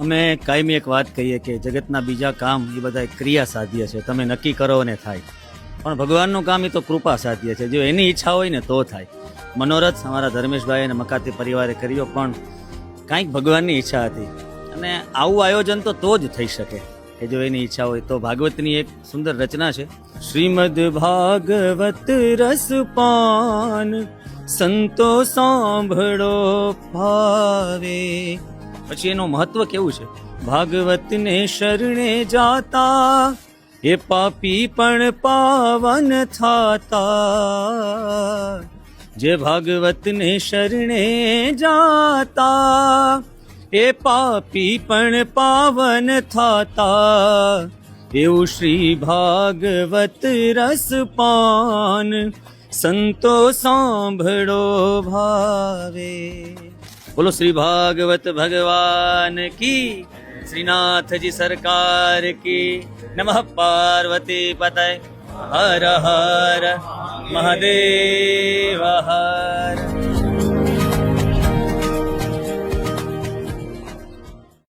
અમે કાયમી એક વાત કહીએ કે જગતના બીજા કામ એ બધા ક્રિયા સાધ્ય છે, તમે નક્કી કરો અને થાય. પણ ભગવાનનું કામ એ તો કૃપા સાધ્ય છે, જો એની ઈચ્છા હોય ને તો થાય. મનોરથ અમારા ધર્મેશભાઈ અને મકાતી પરિવારે કર્યો, પણ કાંઈક ભગવાનની ઈચ્છા હતી અને આવું આયોજન તો જ થઈ શકે કે જો એની ઈચ્છા હોય તો. ભાગવતની એક સુંદર રચના છે, શ્રીમદ ભાગવત રસપાન સંતો સાંભળો ભાવે. પછી એનું મહત્વ કેવું છે, ભાગવતને શરણે જાતા એ પાપી પણ પાવન થાતા. જે ભાગવતને શરણે જાતા એ પાપી પણ પાવન થાતા. એવું શ્રી ભાગવત રસપાન સંતો સાંભળો ભાવે. બોલો શ્રી ભાગવત ભગવાન કી, શ્રીનાથજી સરકાર કી. નમઃ પાર્વતી પતય હર હર મહાદેવ હર.